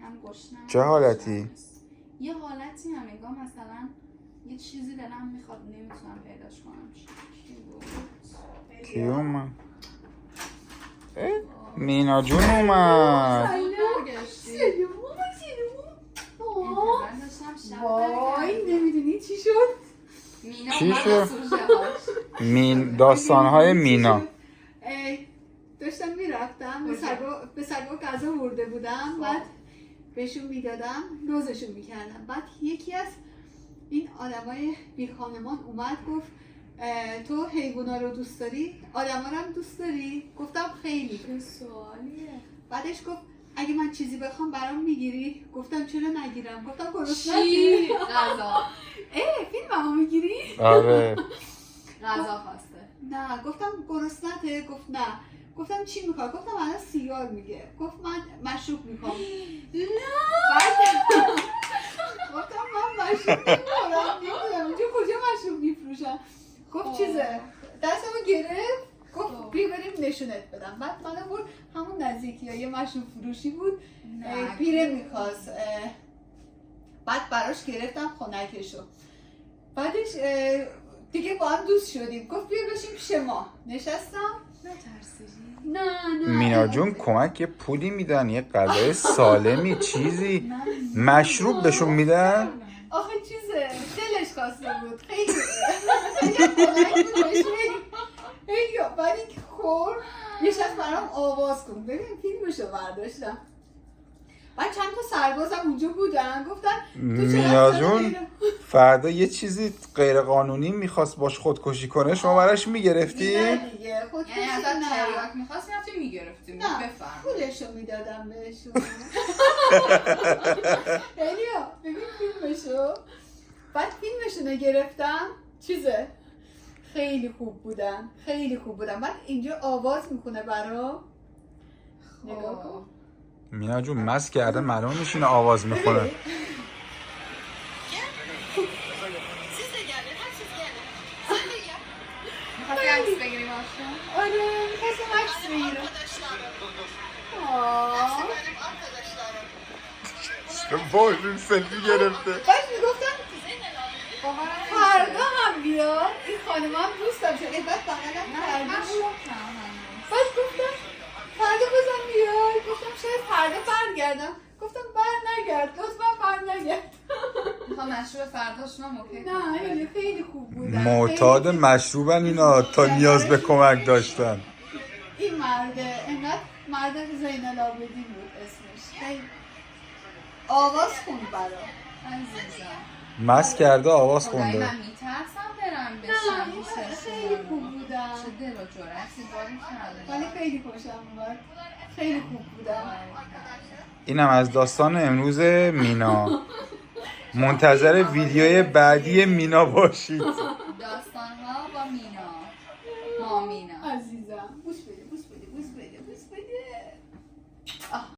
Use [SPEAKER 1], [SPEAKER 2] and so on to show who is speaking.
[SPEAKER 1] هم گشنم.
[SPEAKER 2] چه حالتی؟
[SPEAKER 1] یه حالتی هم انگار مثلا یه چیزی دلم میخواد نمیتونم پیداش کنم.
[SPEAKER 2] کی اومد؟ مینا جون اومد.
[SPEAKER 3] وای نمیدونی چی شد؟
[SPEAKER 2] چی شد؟ داستانهای مینا.
[SPEAKER 3] داشتم میرفتم به سگا غذا برده بودم، بعد بهشون میدادم، نوزشون میکردم. بعد یکی از این آدمای بی خانمان اومد گفت تو حیوونا رو دوست داری؟ آدما رو هم دوست داری؟ گفتم خیلی.
[SPEAKER 1] چه سوالیه؟
[SPEAKER 3] بعدش گفت اگه من چیزی بخوام برام میگیری؟ گفتم چرا نگیرم؟ گفتم گرسنه.
[SPEAKER 1] چی؟ غذا.
[SPEAKER 3] فیلممو میگیری؟
[SPEAKER 2] آره.
[SPEAKER 1] غذا خواسته.
[SPEAKER 3] نه گفتم گرسنته؟ گفت نه. گفتم چی میخوای؟ گفتم الان سیگار میگه. گفت من مشروب میخوام.
[SPEAKER 1] نه.
[SPEAKER 3] گفتم من مشروب نمیخورم، نمیدونم اینجا کجا مشروب میفروشن. گفت چیزه، دستمو گرفت گفت بیا بریم نشونت بدم. بعد من برد همون نزدیکی یه مشروب فروشی بود، پیره میخواست. بعد براش گرفتم خنکشو. بعدش دیگه با هم دوست شدیم. گفت بیا بشیم پیش ما. نشستم.
[SPEAKER 1] نترسیدی؟
[SPEAKER 3] نه
[SPEAKER 2] مینا جون کمک یه پولی میدن، یه غذای سالمی چیزی، مشروب بهشون میدن.
[SPEAKER 3] آخه چیزه دلش خواسته بود. خیلی خنک بود بهش. خیلی بعد اینکه خور یه شخص برام آواز کن. ببین فیلمشو برداشتم. بعد چند تا سربازم اونجا بودن گفتن
[SPEAKER 2] مینا جون فردا یه چیزی غیر قانونی میخواست باش خودکشی کنه، شما براش میگرفتی؟
[SPEAKER 3] نه دیگه خودکشی
[SPEAKER 1] یعنی ازت
[SPEAKER 3] نه.
[SPEAKER 1] تریاک می‌خواستی رفتی میگرفتی.
[SPEAKER 3] نه
[SPEAKER 1] بفرم.
[SPEAKER 3] پولشو میدادم بهشون. هلیا ببین فیلمشو. بعد فیلمشونو گرفتم. چیزه خیلی خوب بودن، خیلی خوب بودن. بعد اینجا آواز میکنه برام. نگاه کن.
[SPEAKER 2] مینا جون مست کرده معلوم میشینه آواز میخونه.
[SPEAKER 1] می‌خواستی عکس بگیری باشون؟
[SPEAKER 3] آره میخواستم عکس بگیرم.
[SPEAKER 2] باشون سلفی گرفته.
[SPEAKER 3] بعد میگفتم فردا هم بیاد این خانم هم دوستم شد. بعد بغلم کردم. بعد گفتم فردا بازم بیاد. گفتم شاید فردا برگردم. گفتم نگرد لطفا نگرد.
[SPEAKER 1] میخوام مشروب فرداشون هم اوکی کنم.
[SPEAKER 3] نه خیلی خوب بودن.
[SPEAKER 2] معتاد مشروبن اینا تا نیاز به کمک داشتن.
[SPEAKER 3] این مرده انقدر مرد زین‌العابدین بود اسمش. خیلی آواز خوند برام.
[SPEAKER 1] عزیزم
[SPEAKER 2] مست کرده آواز
[SPEAKER 1] خدایی
[SPEAKER 2] خونده.
[SPEAKER 1] من میترسم برم بشم
[SPEAKER 3] نه خیلی خوب بودن.
[SPEAKER 1] چه دل و جرأتی داری کرده.
[SPEAKER 3] ولی خیلی خوشم اومد. خیلی خوب بودن.
[SPEAKER 2] اینم از داستان امروز مینا. منتظر ویدیوی بعدی مینا باشید.
[SPEAKER 1] داستان‌ها با مینا. ما مینا
[SPEAKER 3] عزیزم